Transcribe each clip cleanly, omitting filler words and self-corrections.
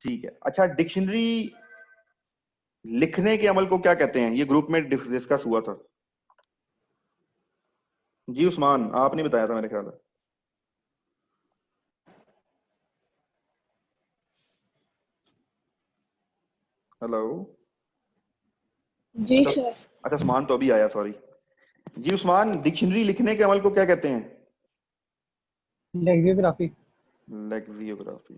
ठीक है। अच्छा, डिक्शनरी लिखने के अमल को क्या कहते हैं? ये ग्रुप में डिस्कस हुआ था। जी उस्मान, आपने बताया था मेरे ख्याल है। हेलो। जी अच्छा सर। अच्छा, उस्मान तो अभी आया, सॉरी। जी उस्मान, डिक्शनरी लिखने के अमल को क्या कहते हैं? लेक्सियोग्राफी। लेक्सियोग्राफी।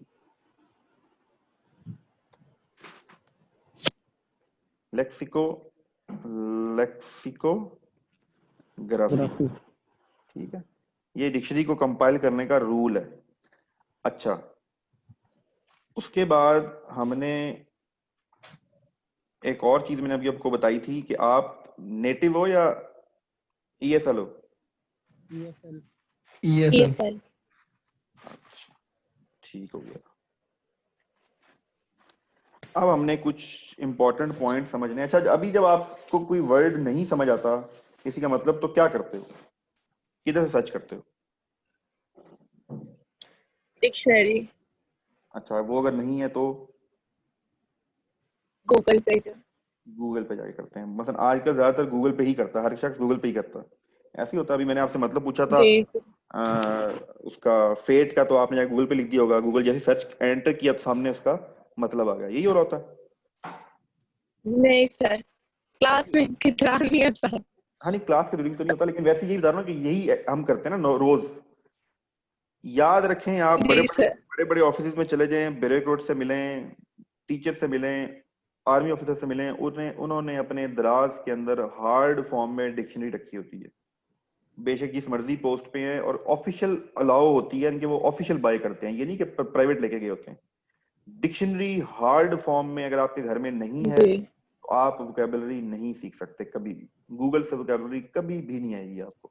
Lexico lexicography. ठीक है, ये डिक्शनरी को कंपाइल करने का रूल है। अच्छा, उसके बाद हमने एक और चीज मैंने अभी आपको बताई थी कि आप नेटिव हो या ईएसएल हो? ESL। अच्छा, ठीक हो गया। अब हमने कुछ इंपॉर्टेंट पॉइंट समझने। अच्छा, अभी जब आपको कोई वर्ड नहीं समझ आता किसी का मतलब, तो क्या करते हो? किधर से सर्च करते हो? डिक्शनरी। अच्छा, वो अगर नहीं है तो गूगल पे जो। गूगल पे जाके करते हैं। मसलन आजकल ज्यादातर गूगल पे ही करता है, हर शख्स गूगल पे ही करता है। ऐसे ही होता है। अभी मैंने आपसे मतलब पूछा था जी। उसका फेट का, तो आपने जाके गूगल पे लिख दिया होगा। गूगल जैसे सर्च एंटर किया तो सामने उसका मतलब आ गया। यही हो रहा होता है। नहीं सर, क्लास में कितना नहीं होता। हाँ नहीं, क्लास के रूलिंग तो नहीं होता, लेकिन वैसे यही बता रहा हूँ कि यही हम करते हैं ना रोज। याद रखें, आप बड़े जी सर। बड़े ऑफिस में चले जाएं, ब्यूरोक्रेट से मिलें, टीचर से मिलें, आर्मी ऑफिसर से मिलें, उन्होंने अपने दराज के अंदर हार्ड फॉर्म में डिक्शनरी रखी होती है। बेशक जिस मर्जी पोस्ट पे हैं, और ऑफिशियल अलाउ होती है इनके, वो ऑफिशियल बाय करते हैं, ये नहीं कि प्राइवेट लेके गए होते हैं। डिक्शनरी हार्ड फॉर्म में अगर आपके घर में नहीं है जी। तो आप वोकैबुलरी नहीं सीख सकते कभी भी। गूगल से वोकैबुलरी कभी भी नहीं आएगी आपको।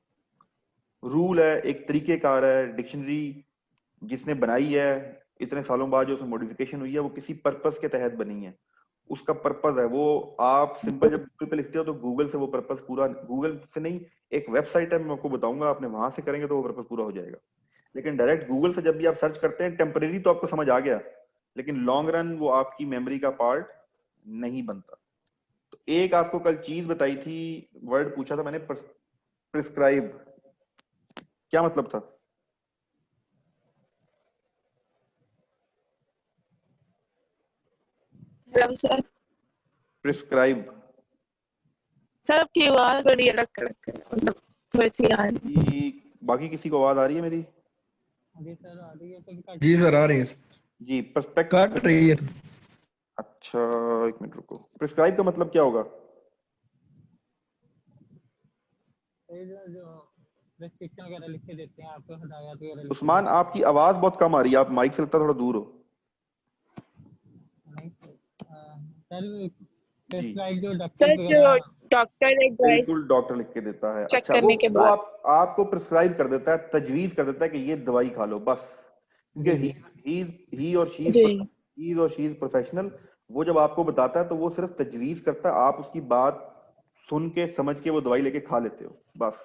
रूल है, एक तरीकेकार है। डिक्शनरी जिसने बनाई है, इतने सालों बाद जो उसमें मॉडिफिकेशन हुई है, वो किसी पर्पस के तहत बनी है। उसका पर्पस है वो, आप सिंपल जब गूगल पे लिखते हो तो गूगल से वो पर्पस पूरा, गूगल से नहीं, एक वेबसाइट है मैं आपको बताऊंगा, आपने वहां से करेंगे तो वो पर्पस पूरा हो जाएगा। लेकिन डायरेक्ट गूगल से जब भी आप सर्च करते हैं, टेम्परेरी तो आपको समझ आ गया, लेकिन लॉन्ग रन वो आपकी मेमोरी का पार्ट नहीं बनता। तो एक आपको कल चीज बताई थी, वर्ड पूछा था मैंने, प्रिस्क्राइब। क्या मतलब था? Hello sir. प्रिस्क्राइब। सर आपकी आवाज बड़ी अलग मतलब थोड़ी सी आ रही है। बाकी किसी को आवाज आ रही है मेरी? जी सर, आ रही है। जी, पर्सपेक्ट। कट रही है। अच्छा, एक मिनट रुको। प्रिस्क्राइब का मतलब क्या होगा? प्रेस्क्रिप्शन वगैरह लिख के देते हैं आपको, हदायत वगैरह लिख के उस्मान, देते हैं। आपकी आवाज बहुत कम आ रही है, आप माइक से लगता है थोड़ा दूर हो। सर जी, प्रेस्क्राइब जो सर डॉक्टर जो वगैरह। डॉक्टर एडवाइस बिल्कुल, डॉक्टर लिख के देता है। चेक अच्छा, वो करने के वो बाद। आपको प्रिस्क्राइब कर देता है, तजवीज कर देता है कि ये दवाई खा लो बस। क्योंकि जी ही और जी। She is professional. वो जब आपको बताता है तो वो सिर्फ तजवीज करता है, आप उसकी बात सुन के समझ के वो दवाई लेके खा लेते हो बस।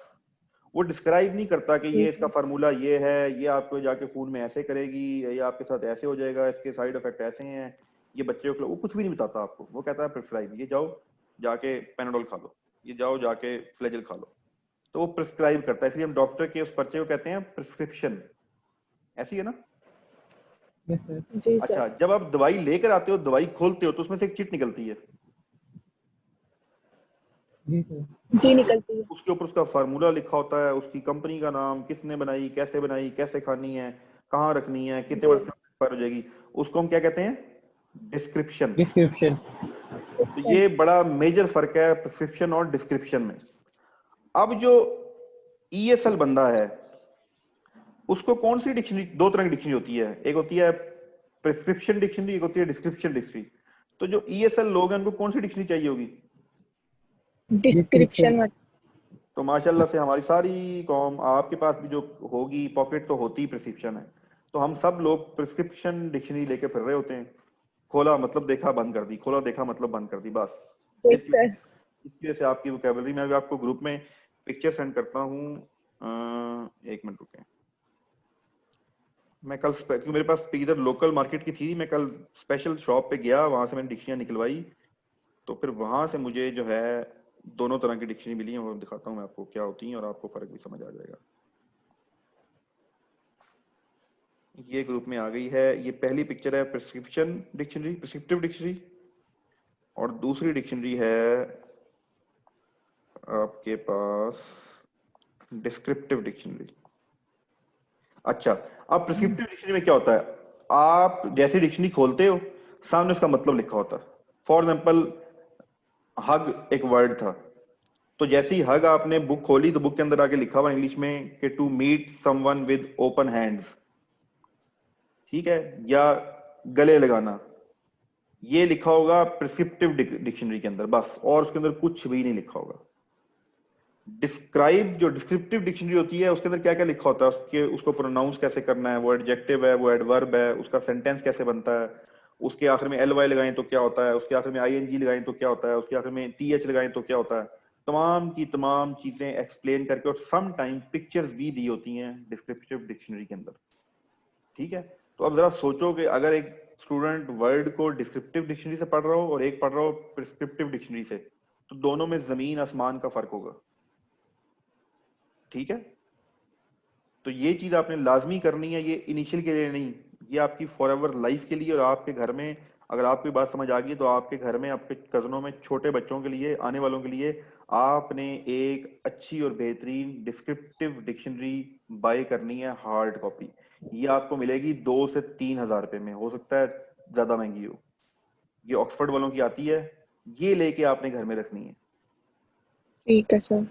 वो डिस्क्राइब नहीं करता कि ये इसका फार्मूला ये है, ये आपको जाके खून में ऐसे करेगी, ये आपके साथ ऐसे हो जाएगा, इसके साइड इफेक्ट ऐसे हैं, ये बच्चे को, वो कुछ भी नहीं बताता आपको। वो कहता है प्रिस्क्राइब, ये जाओ जाके पेनाडोल खा लो, ये जाओ जाके फ्लेजल खा लो। तो वो प्रिस्क्राइब करता है, इसलिए हम डॉक्टर के उस पर्चे को कहते हैं प्रिस्क्रिप्शन। ऐसी है ना? जी सर। अच्छा, जब आप दवाई लेकर आते हो, दवाई खोलते हो तो उसमें से एक चिट निकलती है। जी निकलती है। उसके ऊपर उसका फार्मूला लिखा होता है, उसकी कंपनी का नाम, किसने बनाई, कैसे खानी है, कहाँ रखनी है, कितने वर्ष से एक्सपायर हो जाएगी। उसको हम क्या कहते हैं? डिस्क्रिप्शन। डिस्क्रिप्शन। तो ये बड़ा मेजर फर्क है प्रिस्क्रिप्शन और डिस्क्रिप्शन में। अब जो ईएसएल बंदा है, उसको कौन सी डिक्शनरी, दो तरह की डिक्शनरी होती है, एक होती है प्रिस्क्रिप्शन डिक्शनरी, एक होती है डिस्क्रिप्शन डिक्शनरी। तो जो ईएसएल लोग हैं उनको कौन सी डिक्शनरी चाहिए होगी? डिस्क्रिप्शन। तो माशाल्लाह से हमारी सारी कौम, आपके पास भी जो होगी पॉकेट तो होती प्रिस्क्रिप्शन है, तो हम सब लोग प्रिस्क्रिप्शन डिक्शनरी लेके फिर रहे होते हैं। खोला मतलब देखा बंद कर दी, खोला देखा मतलब बंद कर दी, बस। इसकी वजह से आपकी वोकैबुलरी, मैं आपको ग्रुप में पिक्चर सेंड करता हूँ, एक मिनट रुके। मैं कल क्योंकि मेरे पास इधर लोकल मार्केट की थी, मैं कल स्पेशल शॉप पे गया, वहां से मैंने डिक्शनरी निकलवाई, तो फिर वहां से मुझे जो है दोनों तरह की डिक्शनरी मिली है, वो दिखाता हूँ मैं आपको क्या होती है और आपको फर्क भी समझ आ जाएगा। ये ग्रुप में आ गई है। ये पहली पिक्चर है प्रिस्क्रिप्शन डिक्शनरी, प्रिस्क्रिप्टिव डिक्शनरी, और दूसरी डिक्शनरी है आपके पास डिस्क्रिप्टिव डिक्शनरी। अच्छा, अब प्रिस्क्रिप्टिव डिक्शनरी में क्या होता है, आप जैसे डिक्शनरी खोलते हो सामने उसका मतलब लिखा होता है। फॉर एग्जाम्पल हग एक वर्ड था, तो जैसे ही हग आपने बुक खोली तो बुक के अंदर आके लिखा हुआ इंग्लिश में कि to meet someone with open hands, ठीक है, या गले लगाना, ये लिखा होगा प्रिस्क्रिप्टिव डिक्शनरी के अंदर बस, और उसके अंदर कुछ भी नहीं लिखा होगा। डिस्क्राइब जो डिस्क्रिप्टिव डिक्शनरी होती है उसके अंदर क्या क्या लिखा होता है, उसके उसको प्रोनाउंस कैसे करना है, वो एडजेक्टिव है, वो एडवर्ब है, उसका सेंटेंस कैसे बनता है, उसके आखिर में एल वाई लगाएं तो क्या होता है, उसके आखिर में आई एन जी लगाएं तो क्या होता है, उसके आखिर में टी एच लगाएं तो क्या होता है, तमाम की तमाम चीजें एक्सप्लेन करके, और सम टाइम पिक्चर्स भी दी होती हैं डिस्क्रिप्टिव डिक्शनरी के अंदर, ठीक है। तो अब जरा सोचो कि अगर एक स्टूडेंट वर्ड को डिस्क्रिप्टिव डिक्शनरी से पढ़ रहा हो और एक पढ़ रहा हो प्रिस्क्रिप्टिव डिक्शनरी से, तो दोनों में जमीन आसमान का फर्क होगा, ठीक है। तो ये चीज आपने लाजमी करनी है, ये इनिशियल के लिए नहीं, ये आपकी फॉर एवर लाइफ के लिए, और आपके घर में अगर आपकी बात समझ आ गई तो आपके घर में आपके कजनों में छोटे बच्चों के लिए, आने वालों के लिए आपने एक अच्छी और बेहतरीन डिस्क्रिप्टिव डिक्शनरी बाय करनी है, हार्ड कॉपी। ये आपको मिलेगी 2 से 3 हजार रुपए में, हो सकता है ज्यादा महंगी हो, ये ऑक्सफोर्ड वालों की आती है, ये लेके आपने घर में रखनी है, ठीक है सर।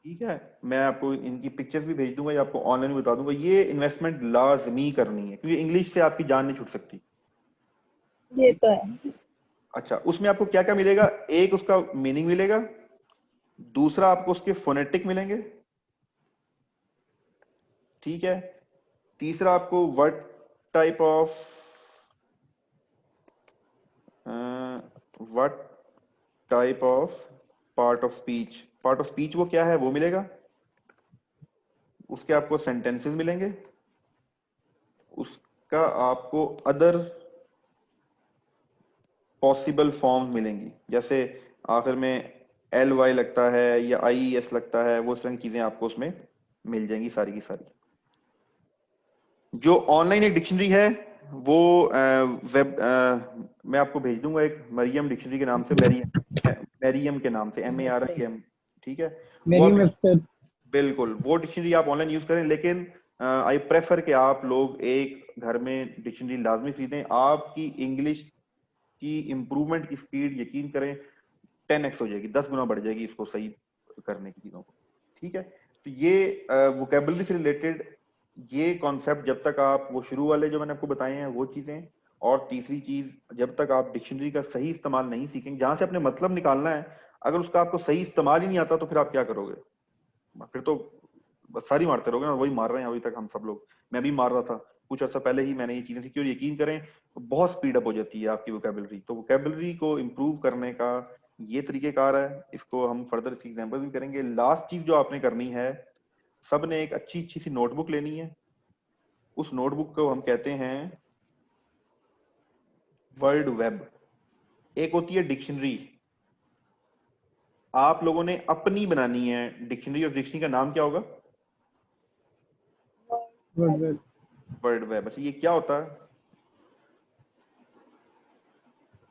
ठीक है। मैं आपको इनकी पिक्चर्स भी भेज दूंगा या आपको ऑनलाइन बता दूंगा, ये इन्वेस्टमेंट लाजमी करनी है क्योंकि इंग्लिश से आपकी जान नहीं छूट सकती। ये तो है। अच्छा, उसमें आपको क्या क्या मिलेगा, एक उसका मीनिंग मिलेगा, दूसरा आपको उसके फोनेटिक मिलेंगे, ठीक है, तीसरा आपको what type of what type of part of speech, part of speech वो क्या है वो मिलेगा, उसके आपको सेंटेंसेस मिलेंगे, उसका आपको अदर पॉसिबल फॉर्म मिलेंगी, जैसे आखिर में एल वाई लगता है या आई एस लगता है, वो सारी चीजें आपको उसमें मिल जाएंगी सारी की सारी। जो ऑनलाइन एक डिक्शनरी है वो वेब मैं आपको भेज दूंगा, एक मरियम डिक्शनरी के नाम से, मैरियम के नाम से, MARIM, ठीक है। वो मेरी वेबसाइट बिल्कुल वो डिक्शनरी आप ऑनलाइन यूज करें, लेकिन आई प्रेफर कि आप लोग एक घर में डिक्शनरी लाजमी खरीदें। आपकी इंग्लिश की इंप्रूवमेंट की स्पीड यकीन करें 10x हो जाएगी, 10 गुना बढ़ जाएगी इसको सही करने की चीजों को, ठीक है। तो ये वोकेबलरी से रिलेटेड ये कॉन्सेप्ट जब तक आप वो शुरू वाले जो मैंने आपको बताए हैं वो चीजें, और तीसरी चीज जब तक आप डिक्शनरी का सही इस्तेमाल नहीं सीखेंगे, जहां से अपने मतलब निकालना है, अगर उसका आपको सही इस्तेमाल ही नहीं आता तो फिर आप क्या करोगे, फिर तो बस सारी मारते रहोगे ना, वही मार रहे हैं अभी तक हम सब लोग, मैं भी मार रहा था कुछ अर्सा पहले ही, मैंने ये चीजें सीखी, और यकीन करें बहुत स्पीड अप हो जाती है आपकी वोकेबलरी। तो वोकेबलरी को इम्प्रूव करने का ये तरीकेकार है, इसको हम फर्दर इसकी एग्जांपल भी करेंगे। लास्ट चीज जो आपने करनी है, सबने एक अच्छी अच्छी सी नोटबुक लेनी है, उस नोटबुक को हम कहते हैं वर्ड वेब। एक होती है डिक्शनरी, आप लोगों ने अपनी बनानी है डिक्शनरी, और डिक्शनरी का नाम क्या होगा, वर्ड वर्ड वेब। अच्छा, ये क्या होता है,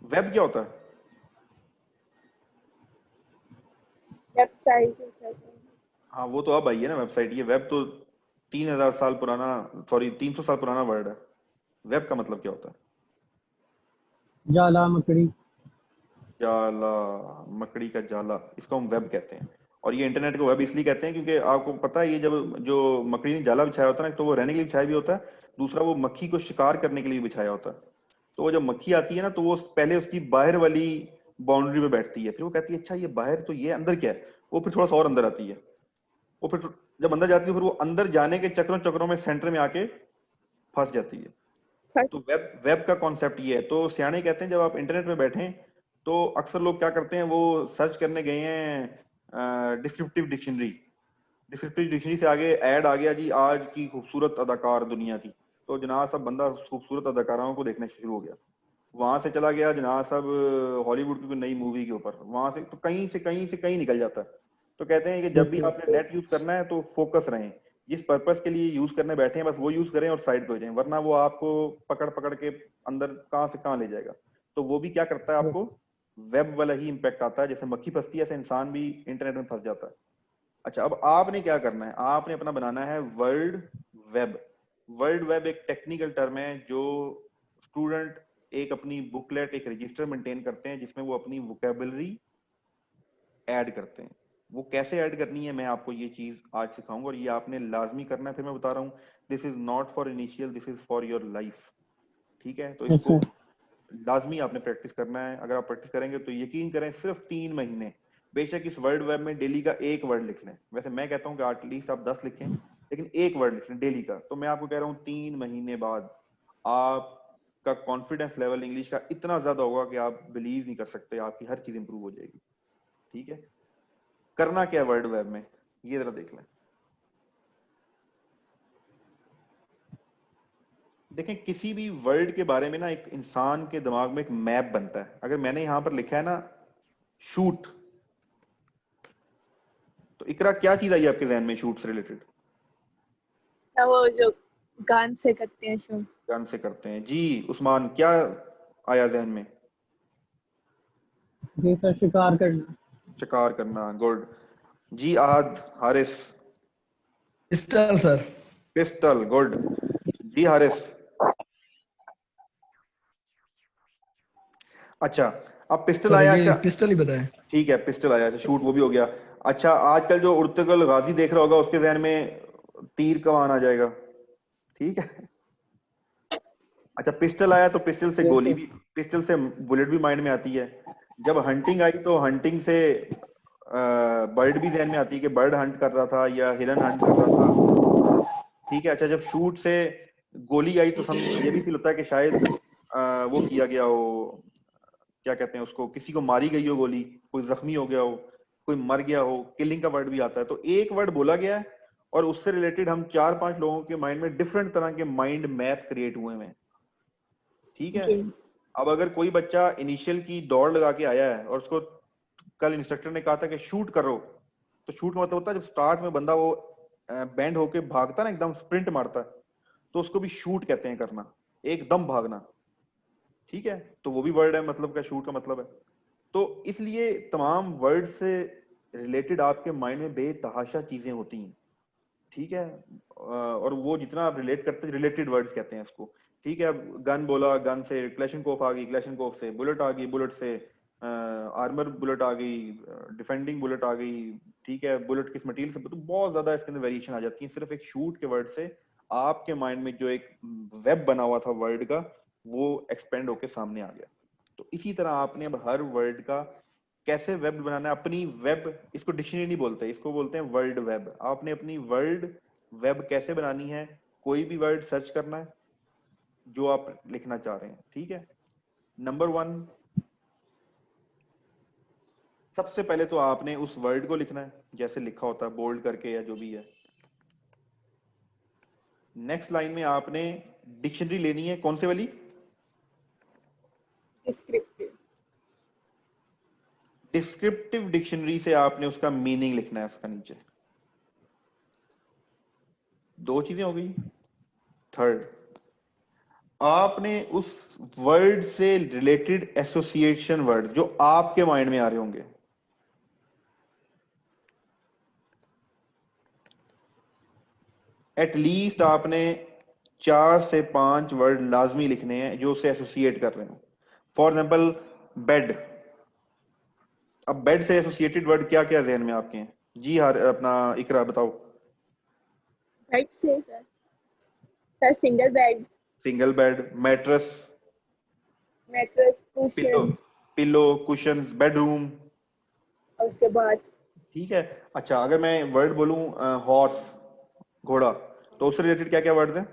वेब क्या होता है, वेबसाइट है सर। हाँ वो तो अब आई है ना वेबसाइट, ये वेब तो 3,000 साल पुराना, सॉरी 300 साल पुराना वर्ड है। वेब का मतलब क्या होता है, जाला मकड़ी। जाला, मकड़ी का जाला, इसको हम वेब कहते हैं। और ये इंटरनेट को वेब इसलिए कहते हैं क्योंकि आपको पता है, ये जब जो मकड़ी ने जाला बिछाया होता है ना, तो वो रहने के लिए बिछाया भी होता है, दूसरा वो मक्खी को शिकार करने के लिए बिछाया होता है। तो वो जब मक्खी आती है ना, तो वो पहले उसकी बाहर वाली बाउंड्री पे बैठती है, फिर वो कहती है अच्छा ये बाहर तो ये अंदर क्या है, वो फिर थोड़ा सा और अंदर आती है, वो फिर जब अंदर जाती है फिर वो अंदर जाने के चक्रों चक्रों में सेंटर में आके फंस जाती है। तो वेब वेब का कॉन्सेप्ट ये है। तो सियाने कहते हैं जब आप इंटरनेट पे बैठें तो अक्सर लोग क्या करते हैं, वो सर्च करने गए हैं डिस्क्रिप्टिव डिक्शनरी, डिस्क्रिप्टिव डिक्शनरी से आगे ऐड आ गया जी आज की खूबसूरत अदाकार दुनिया की, तो जनाब साहब बंदा खूबसूरत अदाकाराओं को देखना शुरू हो गया, वहां से चला गया जनाब साहब हॉलीवुड की कोई नई मूवी के ऊपर, वहां से तो कहीं निकल जाता है। तो कहते हैं कि जब भी आपने नेट यूज करना है तो फोकस रहें, जिस पर्पस के लिए यूज करने बैठे हैं बस वो यूज करें और साइड पे हो जाएं, वरना वो आपको पकड़ पकड़ के अंदर कहाँ से कहाँ ले जाएगा। तो वो भी क्या करता है, आपको वेब वाला ही इम्पैक्ट आता है, जैसे मक्खी फंसती है ऐसे इंसान भी इंटरनेट में फंस जाता है। अच्छा, अब आपने क्या करना है, आपने अपना बनाना है वर्ल्ड वेब। वर्ल्ड वेब एक टेक्निकल टर्म है जो स्टूडेंट एक अपनी बुकलेट, एक रजिस्टर मेंटेन करते हैं जिसमें वो अपनी वोकेबलरी ऐड करते हैं। वो कैसे ऐड करनी है मैं आपको ये चीज आज सिखाऊंगा, और ये आपने लाजमी करना है। फिर मैं बता रहा हूँ, this is not for initial, this is for your life. ठीक है, तो इसको लाजमी आपने प्रैक्टिस करना है। अगर आप प्रैक्टिस करेंगे तो यकीन करें सिर्फ 3 महीने, बेशक इस वर्ल्ड वेब में डेली का एक वर्ड लिख लें, वैसे मैं कहता हूँ कि एटलीस्ट आप 10 लिखें, लेकिन एक वर्ड लिख लें डेली का, तो मैं आपको कह रहा हूँ 3 महीने बाद आपका कॉन्फिडेंस लेवल इंग्लिश का इतना ज्यादा होगा कि आप बिलीव नहीं कर सकते, आपकी हर चीज इंप्रूव हो जाएगी। ठीक है, करना क्या वर्ल्ड वेब में, ये जरा देख लें। देखें, किसी भी वर्ड के बारे में ना एक इंसान के दिमाग में एक मैप बनता है। अगर मैंने यहां पर लिखा है ना शूट, तो इकरा क्या चीज आई आपके जहन में शूट से रिलेटेड? वो जो गन से करते हैं शूट। गन से करते हैं जी। उस्मान, क्या आया जहन में? जी सर, शिकार करना। शिकार करना, good ji. Ahad, Haris? Pistol sir. Pistol, good ji. Haris? अच्छा, अब पिस्टल सर आया ये क्या? पिस्टल ही बताया। ठीक है, पिस्टल आया, शूट वो भी हो गया। अच्छा, आजकल जो उर्तुगल गाजी देख रहा होगा उसके जहन में तीर कमान आ जाएगा। ठीक है। अच्छा, पिस्टल आया तो पिस्टल से गोली भी, पिस्टल से बुलेट भी माइंड में आती है। जब हंटिंग आई तो हंटिंग से बर्ड भी जहन में आती है कि बर्ड हंट कर रहा था या हिरन हंट कर रहा था। ठीक है। अच्छा, जब शूट से गोली आई तो ये भी फील होता है कि शायद वो किया गया हो, क्या कहते हैं उसको, किसी को मारी गई हो गोली, कोई जख्मी हो गया हो, कोई मर गया हो, किलिंग का वर्ड भी आता है। तो एक वर्ड बोला गया है और उससे रिलेटेड हम 4-5 लोगों के माइंड में डिफरेंट तरह के माइंड मैप क्रिएट हुए हैं। ठीक है। अब अगर कोई बच्चा इनिशियल की दौड़ लगा के आया है और उसको कल इंस्ट्रक्टर ने कहा था कि शूट करो, तो शूट का मतलब होता है जब स्टार्ट में बंदा वो बैंड होके भागता है ना, एकदम स्प्रिंट मारता है, तो उसको भी शूट कहते हैं, करना, एकदम भागना। ठीक है, तो वो भी वर्ड है, मतलब का शूट का मतलब है। तो इसलिए तमाम वर्ड से रिलेटेड आपके माइंड में बेतहाशा चीजें होती हैं। ठीक है, और वो जितना आप रिलेट करते हैं, रिलेटेड वर्ड्स कहते हैं इसको। ठीक है, अब गन बोला, गन से क्लैशनकोफ आ गई, क्लैशनकोफ से बुलेट आ गई, बुलेट से आर्मर बुलेट आ गई, डिफेंडिंग बुलेट आ गई। ठीक है, बुलेट किस मटेरियल से, तो बहुत ज्यादा इसके अंदर वेरिएशन आ जाती है। सिर्फ एक शूट के वर्ड से आपके माइंड में जो एक वेब बना हुआ था वर्ड का, वो एक्सपेंड होके सामने आ गया। तो इसी तरह आपने अब हर वर्ड का कैसे वेब बनाना है, अपनी वेब, इसको डिक्शनरी नहीं बोलते, इसको बोलते हैं वर्ल्ड वेब। आपने अपनी वर्ल्ड वेब कैसे बनानी है, कोई भी वर्ड सर्च करना है जो आप लिखना चाह रहे हैं। ठीक है, नंबर 1, सबसे पहले तो आपने उस वर्ड को लिखना है जैसे लिखा होता है, बोल्ड करके या जो भी है। नेक्स्ट लाइन में आपने डिक्शनरी लेनी है, कौन से वाली? डिस्क्रिप्टिव। डिस्क्रिप्टिव डिक्शनरी से आपने उसका मीनिंग लिखना है उसका नीचे। 2 चीजें हो गई। थर्ड, आपने उस वर्ड से रिलेटेड एसोसिएशन वर्ड जो आपके माइंड में आ रहे होंगे, एटलीस्ट आपने 4 से 5 वर्ड लाजमी लिखने हैं जो उससे एसोसिएट कर रहे हो। फॉर एग्जाम्पल बेड, अब बेड से एसोसिएटेड वर्ड क्या क्या जहन में आपके हैं? जी हाँ, अपना इकरा बताओ। बेड से sir single bed, single bed, mattress, mattress, pillow, cushions, pillow, cushions, bedroom. और उसके बाद ठीक है। अच्छा, अगर मैं वर्ड बोलूं हॉर्स, घोड़ा, तो उससे रिलेटेड क्या क्या वर्ड्स हैं?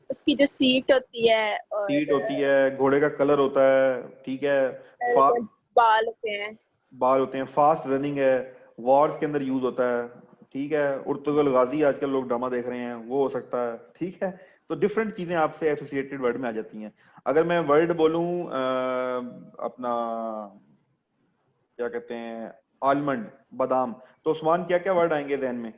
उसकी जो सीट होती है और सीट होती है, घोड़े का कलर होता है, ठीक है, बाल होते हैं, बाल होते हैं, फास्ट रनिंग है, वॉर्स के अंदर यूज होता है। ठीक है, उर्तुगल गाजी आजकल लोग ड्रामा देख रहे हैं, वो हो सकता है। ठीक है, तो डिफरेंट चीजें आपसे एसोसिएटेड वर्ड में आ जाती हैं। अगर मैं वर्ड बोलूं अपना क्या कहते हैं आलमंड, बादाम, तो उस्मान क्या क्या वर्ड आएंगे ध्यान में?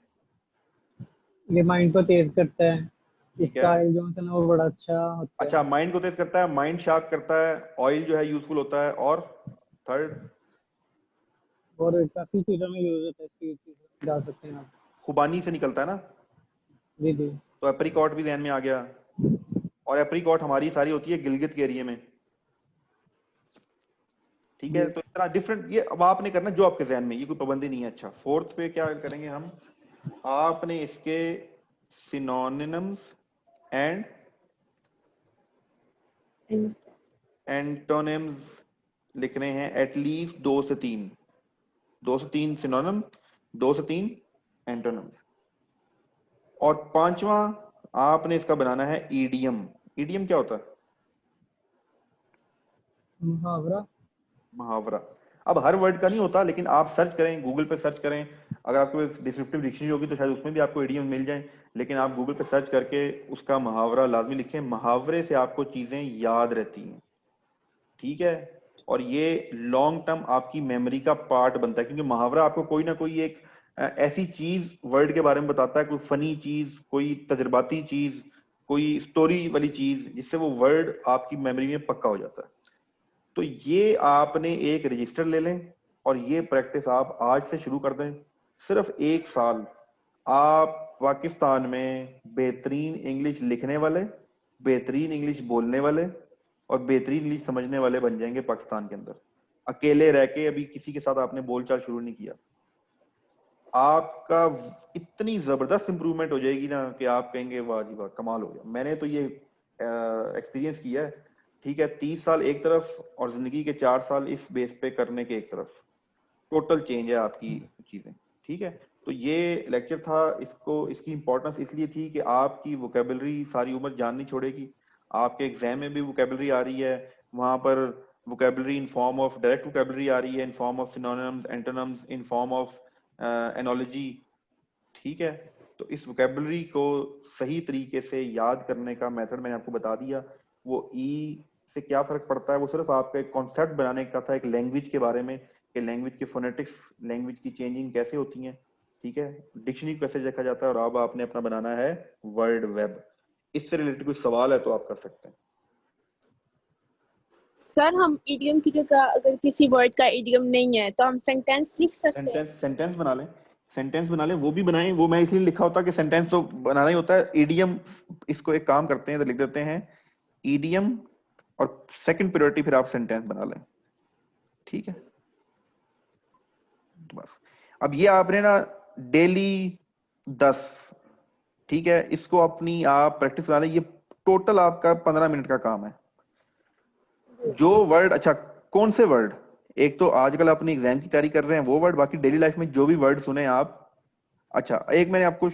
ये माइंड को तेज करता है, ठीक है। इसका ऑयल जो है ना वो बड़ा अच्छा होता अच्छा, है, माइंड को तेज करता है, माइंड शार्प करता है, ऑयल जो है यूजफुल होता है, और थर्ड और काफी चीजों में यूज होता है, इसकी चीजें डाल सकते हैं आप। खुबानी से निकलता है ना, जी जी। तो एप्रिकॉट भी ध्यान में आ गया। और एप्रिकॉट हमारी सारी होती है गिलगित के एरिया में। ठीक है, जी तो इस तरह डिफरेंट, ये अब आपने करना जो आपके जहन में, ये कोई पाबंदी नहीं है। अच्छा, फोर्थ पे क्या करेंगे हम, आपने इसके सिनोनिम्स एंड एंटोनिम्स लिखने हैं, एटलीस्ट 2 से 3, 2 से 3 सिनोनिम, 2 से 3 एंटोनिम्स। और पांचवा आपने इसका बनाना है ईडियम। ईडियम क्या होता है? मुहावरा। मुहावरा। अब हर वर्ड का नहीं होता, लेकिन आप सर्च करें, गूगल पे सर्च करें, अगर आपके पास डिस्क्रिप्टिव डिक्शनरी होगी तो शायद उसमें भी आपको इडियम मिल जाए, लेकिन आप गूगल पे सर्च करके उसका मुहावरा लाजमी लिखें। मुहावरे से आपको चीजें याद रहती हैं, ठीक है, और ये लॉन्ग टर्म आपकी मेमोरी का पार्ट बनता है, क्योंकि मुहावरा आपको कोई ना कोई एक ऐसी चीज वर्ड के बारे में बताता है, कोई फनी चीज, कोई तजर्बाती चीज, कोई स्टोरी वाली चीज, जिससे वो वर्ड आपकी मेमोरी में पक्का हो जाता है। तो ये आपने एक रजिस्टर ले लें और ये प्रैक्टिस आप आज से शुरू कर दें। सिर्फ 1 साल आप पाकिस्तान में बेहतरीन इंग्लिश लिखने वाले, बेहतरीन इंग्लिश बोलने वाले और बेहतरीन इंग्लिश समझने वाले बन जाएंगे पाकिस्तान के अंदर, अकेले रह के। अभी किसी के साथ आपने बोलचाल शुरू नहीं किया, आपका इतनी जबरदस्त इंप्रूवमेंट हो जाएगी ना कि आप कहेंगे वाह जी वाह, कमाल हो गया। मैंने तो ये एक्सपीरियंस किया है। ठीक है, 30 साल एक तरफ और जिंदगी के 4 साल इस बेस पे करने के एक तरफ, टोटल चेंज है आपकी चीजें। ठीक है, तो ये लेक्चर था, इसको इसकी इंपॉर्टेंस इसलिए थी कि आपकी वोकेबलरी सारी उम्र जान नहीं छोड़ेगी। आपके एग्जाम में भी वोकेबलरी आ रही है, वहां पर vocabulary in form of direct vocabulary आ रही है, in form of synonyms, antonyms, in form of analogy. ठीक है, तो इस वोकेबलरी को सही तरीके से याद करने का मेथड मैंने आपको बता दिया। वो ई से क्या फर्क पड़ता है, वो सिर्फ आपका एक कॉन्सेप्ट बनाने का था, एक लैंग्वेज के बारे में, कि लैंग्वेज के फोनेटिक्स, लैंग्वेज की चेंजिंग कैसे होती हैं। ठीक है, डिक्शनरी कैसे देखा जाता है, और अब आपने अपना बनाना है वर्ड वेब। इससे रिलेटेड कोई सवाल है तो आप कर सकते हैं। सर हम इडियम की जगह अगर किसी वर्ड का इडियम नहीं है तो हम सेंटेंस लिख सकते हैं। सेंटेंस बना लें, सेंटेंस बना लें, वो भी बनाएं। वो मैं इसलिए लिखा होता कि सेंटेंस तो बनाना ही होता है। ईडीएम, इसको एक काम करते हैं तो लिख देते हैं ईडीएम, और सेकंड प्रायोरिटी फिर आप सेंटेंस बना लें। ठीक है, तो बस अब ये आपने ना डेली 10, ठीक है, इसको अपनी आप प्रैक्टिस बना लें। ये टोटल आपका 15 मिनट का काम है। जो वर्ड, अच्छा कौन से वर्ड, एक तो आजकल अपनी एग्जाम की तैयारी कर रहे हैं वो वर्ड, बाकी डेली लाइफ में जो भी वर्ड सुने आप। अच्छा, एक मैंने आपको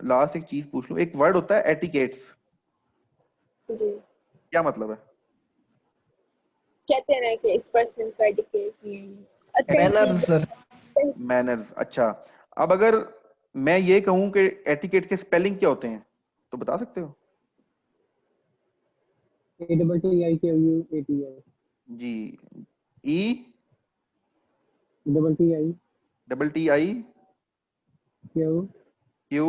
लास्ट एक चीज पूछ लूं, एक वर्ड होता है एटिकेट्स, जी, क्या मतलब है? कहते हैं ना कि इस पर्सन का एटिकेट नहीं मैनर्स सर। है। मैनर्स। अच्छा, अब अगर मैं ये कहूं कि एटिकेट के स्पेलिंग क्या होते हैं, तो बता सकते हो? ATTIKUATS। जी, E TTI double T I Q Q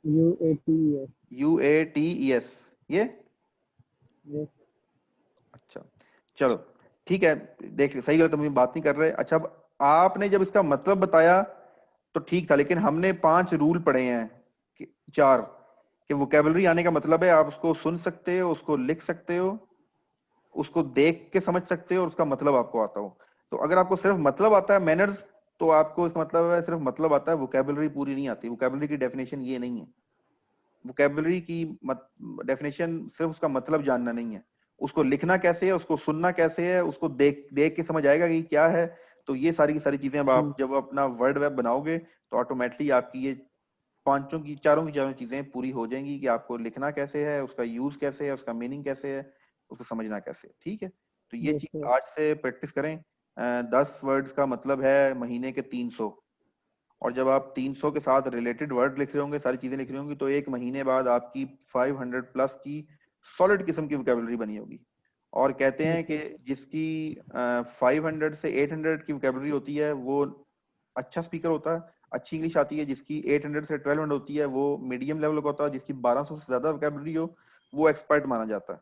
UATES। U A T E S, ये। Yes। अच्छा, चलो ठीक है, देख सही गलत हम बात नहीं कर रहे। अच्छा, अब आपने जब इसका मतलब बताया तो ठीक था, लेकिन हमने 5 रूल पढ़े हैं कि 4, कि वोकेबलरी आने का मतलब है आप उसको सुन सकते हो, उसको लिख सकते हो, उसको देख के समझ सकते हो, और उसका मतलब आपको आता हो। तो अगर आपको सिर्फ मतलब आता है मैनर्स, तो आपको इसका मतलब है सिर्फ मतलब आता है, वोकेबलरी पूरी नहीं आती। वोकेबलरी की डेफिनेशन ये नहीं है। वोकेबलरी की डेफिनेशन सिर्फ उसका मतलब जानना नहीं है, उसको लिखना कैसे है, उसको सुनना कैसे है, उसको देख देख के समझ आएगा कि क्या है। तो ये सारी की सारी चीजें अब आप जब अपना वर्ड वेब बनाओगे तो ऑटोमेटिकली आपकी ये पांचों की चारों चीजें पूरी हो जाएंगी, कि आपको लिखना कैसे है, उसका यूज कैसे है, उसका मीनिंग कैसे है, उसको समझना कैसे है। ठीक है, तो ये Yes चीज sir। आज से प्रैक्टिस करें। 10 वर्ड्स का मतलब है महीने के 300, और जब आप 300 के साथ रिलेटेड वर्ड लिख रहे होंगे, सारी चीजें लिख रही होंगी, तो एक महीने बाद आपकी 500 प्लस की सॉलिड किस्म की वोकैबुलरी बनी होगी। और कहते हैं कि जिसकी 500 से 800 की वोकैबुलरी होती है वो अच्छा स्पीकर होता है, अच्छी इंग्लिश आती है। जिसकी 800 से 1200 होती है वो मीडियम लेवल का होता है। जिसकी 1200 से ज्यादा वोकैबुलरी हो वो एक्सपर्ट माना जाता है।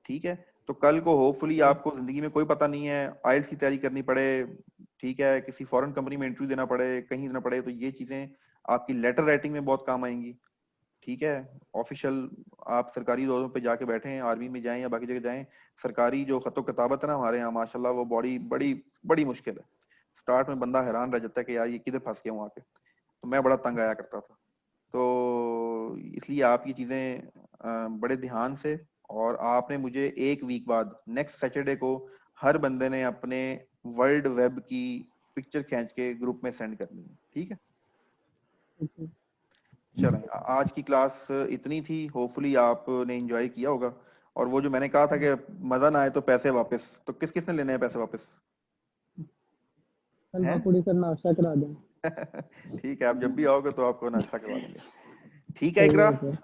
ठीक है, तो कल को होपफुली आपको जिंदगी में कोई पता नहीं है, आइल्स की तैयारी करनी पड़े, ठीक है, किसी फॉरेन कंपनी में इंटरव्यू देना पड़े, कहीं देना पड़े, तो ये चीजें आपकी लेटर राइटिंग में बहुत काम आएंगी। ठीक है, ऑफिशियल आप सरकारी दौरों पे जाके बैठे हैं, आर्मी में जाएं या बाकी जगह जाएं, सरकारी जो खतो किताबत है ना हमारे यहाँ माशाल्लाह, वो बड़ी बड़ी बड़ी मुश्किल है। स्टार्ट में बंदा हैरान रह जाता है कि यार ये किधर फंस गया हूँ आके। तो मैं बड़ा तंग आया करता था। तो इसलिए आप ये चीजें बड़े ध्यान से, और आपने मुझे एक वीक बाद नेक्स्ट सैटरडे को हर बंदे ने अपने वर्ल्ड वेब की पिक्चर खींच के ग्रुप में सेंड करनी है। ठीक है, चलें, आज की क्लास इतनी थी। होपफुली आपने एंजॉय किया होगा। और वो जो मैंने कहा था कि मजा ना आए तो पैसे वापस, तो किस किसने लेने हैं पैसे वापस? कल हैं? पकौड़ी सर नाश्ता करा दें। ठीक है, आप जब भी आओगे तो आपको नाश्ता करवा देंगे। ठीक है सही इकरा, है सर।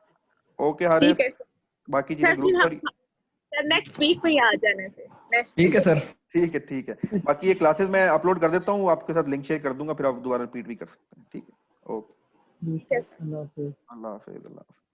ओके ठीक हारिस, है सर। बाकी चीजें सर ग्रुप पर। सर नेक्स्ट वीक में ही आ जाने से, नेक्स्ट ठीक है सर। ठीक है, ठीक है, बाकी ये क्लासेस मैं अपलोड कर देता हूँ, आपके साथ लिंक शेयर कर दूंगा, फिर आप दोबारा रिपीट भी कर सकते हैं। ठीक है, ओके, ठीक है, अल्लाह हाफिज़। अल्लाह हाफिज़, अल्लाह हाफिज़।